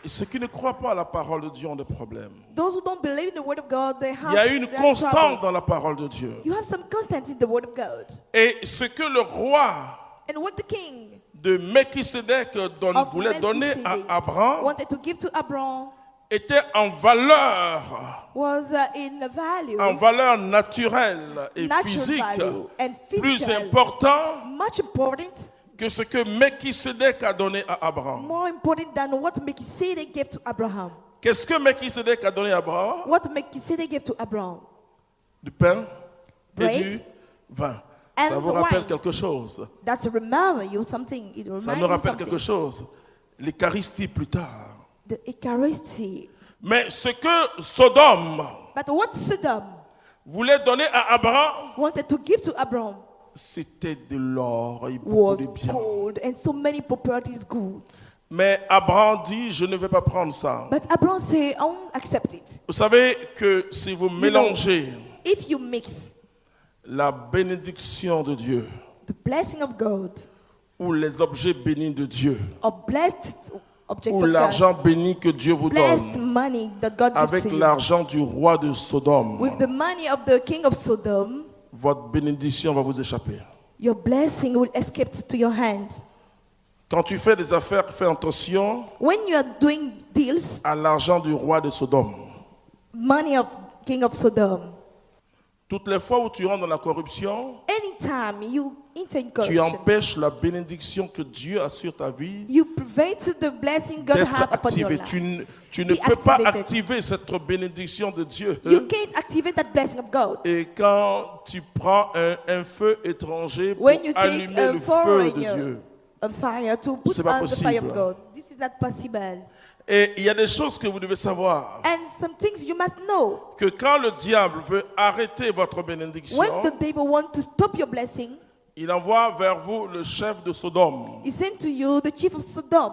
ceux qui ne croient pas à la parole de Dieu ont des problèmes. Those who don't believe in the word of God, they Il y a have une they have constante trouble. dans la parole de Dieu. You have some constancy in the word of God. Et ce que le roi And what the king de Melchisédek of voulait donner Melchizedek à Abraham wanted to give to Abraham était en valeur was in value, naturelle et natural physique value and plus physical, important much important, que ce que Melchisédek a donné à Abraham. more important than what Melchizedek gave to Abraham. Qu'est-ce que Melchisédek a donné à Abraham? What Melchizedek gave to Abraham? Du pain et Bread du vin. and Ça vous rappelle wine. quelque chose? That's remember you something. It Ça reminds me you rappelle something. quelque chose. L'Eucharistie plus tard. The Eucharisty. Mais ce que Sodome But what Sodom voulait donner à Abraham, wanted to give to Abraham c'était de l'or et beaucoup was de biens. gold and so many properties goods. Mais Abraham dit, je ne vais pas prendre ça. But Abraham said, I won't accept it. Vous savez que si vous mélangez If you mix la bénédiction de Dieu the blessing of God ou les objets bénis de Dieu or blessed object ou of l'argent God, béni que Dieu vous blessed donne money that God gives avec to you, l'argent du roi de Sodome, with the money of the king of Sodom, votre bénédiction va vous échapper. your blessing will escape to your hands. Quand tu fais des affaires, fais attention When you are doing deals, à l'argent du roi de Sodome. money of king of Sodom, Toutes les fois où tu rentres dans la corruption, anytime you enter in tu corruption, empêches la bénédiction que Dieu a sur ta vie you prevent the blessing God d'être have upon your activée. life. Tu ne Be peux pas activated. activer cette bénédiction de Dieu. You can't activate that blessing of God. Et quand tu prends un feu étranger pour When you take allumer a le feu de foreigner, Dieu. a fire to put C'est pas on the fire of possible. God, this is not possible. Et il y a des choses que vous devez savoir. And some things you must know. Que quand le diable veut arrêter votre bénédiction, When the devil wants to stop your blessing, il envoie vers vous le chef de Sodome. he sent to you the chief of Sodom.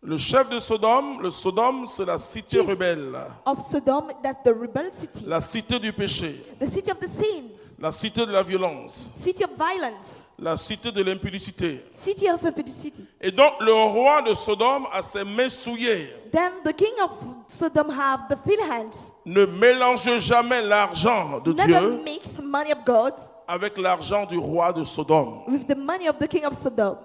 Le chef de Sodome, le Sodome, c'est la cité Chief rebelle, of Sodom, that's the rebel city, la cité du péché, the city of the sins, la cité de la violence, city of violence, la cité de l'impudicité. city of impudicity. Et donc le roi de Sodome a ses mains souillées. Then the king of Sodom have the filthy hands. Ne mélange jamais l'argent de Never Dieu mix money of God avec l'argent du roi de Sodome. with the money of the king of Sodom.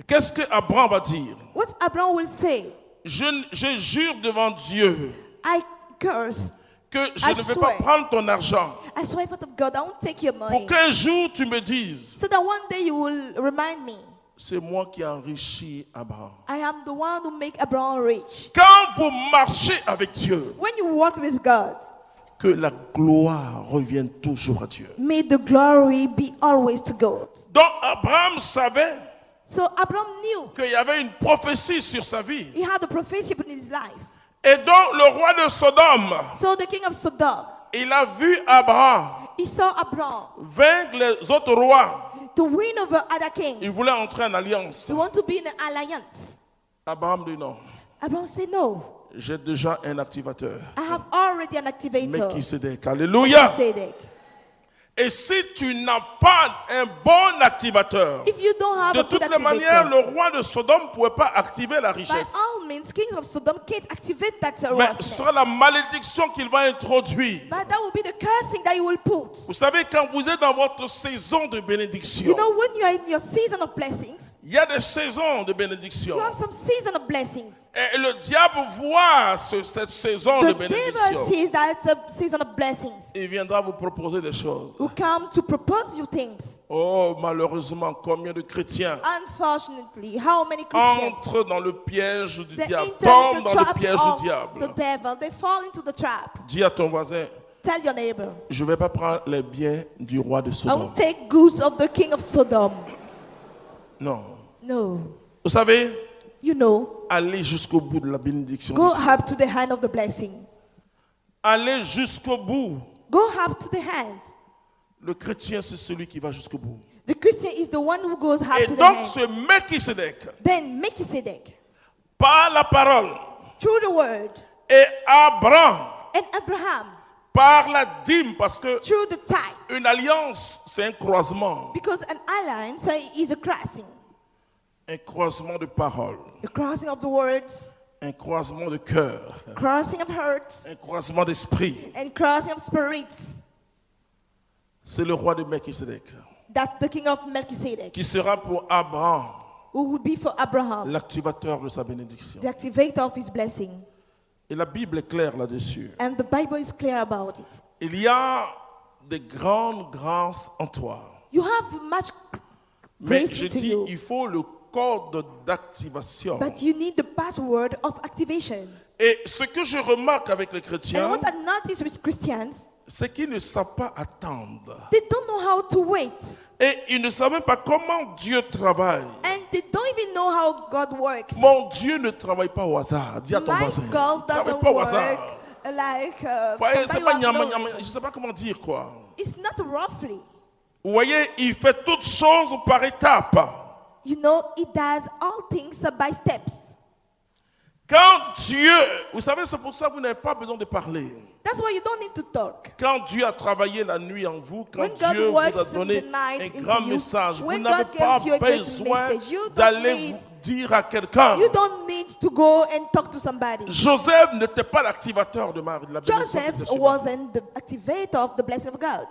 Qu'est-ce que Abraham va dire? What Abraham will say, Je jure devant Dieu I curse, que je ne vais pas swear. prendre ton argent I swear in front of God, I won't take your pour money. qu'un jour tu me dises, So that one day you will remind me, c'est moi qui ai enrichi Abraham. I am the one who make Abraham rich. Quand vous marchez avec Dieu, When you walk with God, que la gloire revienne toujours à Dieu. may the glory be always to God. Donc Abraham savait So Abraham knew qu'il y avait une prophétie sur sa vie. he had a prophecy in his life. Et donc le roi de Sodome, So the king of Sodom, il a vu Abraham he saw Abraham vaincre les autres rois. to win over other Il kings. voulait entrer en alliance. He want to be in an alliance. Abraham dit non, Abraham said, no, j'ai déjà un activateur. I have already an activator. Melchisédek. Alléluia. Melchizedek. Et si tu n'as pas un bon activateur, If you don't have de a good toutes les manières, activator, le roi de Sodome ne pouvait pas activer la by richesse. all means, king of Sodom can't activate that Mais wealthness. ce sera la malédiction qu'il va introduire. But that will be the cursing that you will put. Vous savez, quand vous êtes dans votre saison de bénédiction, You know, when you are in your season of blessings, il y a des saisons de bénédiction. you have some season of blessings. Et le diable voit cette saison de The devil bénédiction. sees that season of blessings. Il viendra vous proposer des choses. Who come to propose you things. Oh, malheureusement, combien de chrétiens Unfortunately, how many Christians entrent dans le piège du they diable, enter tombent the dans le trap piège of du diable. the devil. They fall into the trap. Dis à ton voisin, Tell your neighbor, je ne vais pas prendre les biens du roi de I Sodome. won't take goods of the king of Sodom. Non. No. Vous savez, You know, allez jusqu'au bout de la bénédiction. go de Dieu. up to the hand of the blessing. Allez jusqu'au bout. Go up to the hand. Le chrétien, c'est celui qui va jusqu'au bout. The Christian is the one who goes up Et to the donc, hand. ce Melchisédek, Then Melchizedek, par la parole, through the word, et Abraham, and Abraham, par la dîme, parce que through the tithe. une alliance, c'est un croisement. Because an alliance is a crossing. un croisement de paroles, the crossing of the words, un croisement de cœur, crossing of hearts, un croisement d'esprit. and crossing of spirits. C'est le roi de Melchisedec That's the king of Melchizedek, qui sera pour Abraham who would be for Abraham, l'activateur de sa bénédiction. the activator of his blessing. Et la Bible est claire là-dessus. And the Bible is clear about it. Il y a de grandes grâces en toi. You have much Mais grace je into dis, you, il faut le code d'activation. but you need the password of activation. Et ce que je remarque avec les And chrétiens, what I notice with Christians, c'est qu'ils ne savent pas attendre. they don't know how to wait. Et ils ne savent même pas comment Dieu travaille. And they don't even know how God works. Mon Dieu ne travaille pas au hasard. Dis à ton My voisin. God Il ne travaille doesn't pas au work hasard. like Voyez, somebody c'est you pas have nyama, known. nyama, je ne sais pas comment dire quoi. It's not roughly. Vous voyez, il fait toutes choses par étapes. You know, it does all things by steps. Quand Dieu, vous savez, c'est pour ça que vous n'avez pas besoin de parler. That's why you don't need to talk. Quand Dieu a travaillé la nuit en vous, quand When God Dieu vous works a in donné the night un into grand you, message, vous when n'avez God pas gives you a great besoin message, you don't d'aller need- vous dire à quelqu'un. You don't need to go and talk to somebody. Joseph n'était pas l'activateur de Marie. De la bénédiction qui Joseph était sur Marie. wasn't the activator of the blessing of God.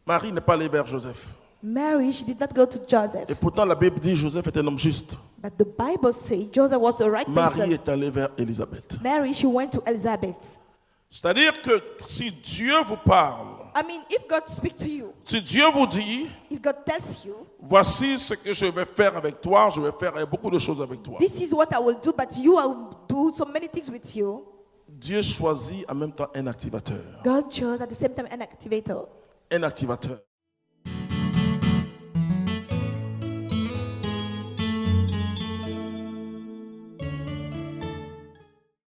Marie n'est pas allée vers Joseph. Mary, she did not go to Joseph. Et pourtant, la Bible dit que Joseph était un homme juste. But the Bible says Joseph was the right Marie person. est allée vers Élisabeth. Mary, she went to Elizabeth. C'est-à-dire que si Dieu vous parle, I mean, if God speaks to you, si Dieu vous dit, if God tells you, voici ce que je vais faire avec toi, je vais faire beaucoup de choses avec toi. this is what I will do, but you will do so many things with you. Dieu choisit en même temps un activateur. God chose at the same time an activator. Un activateur.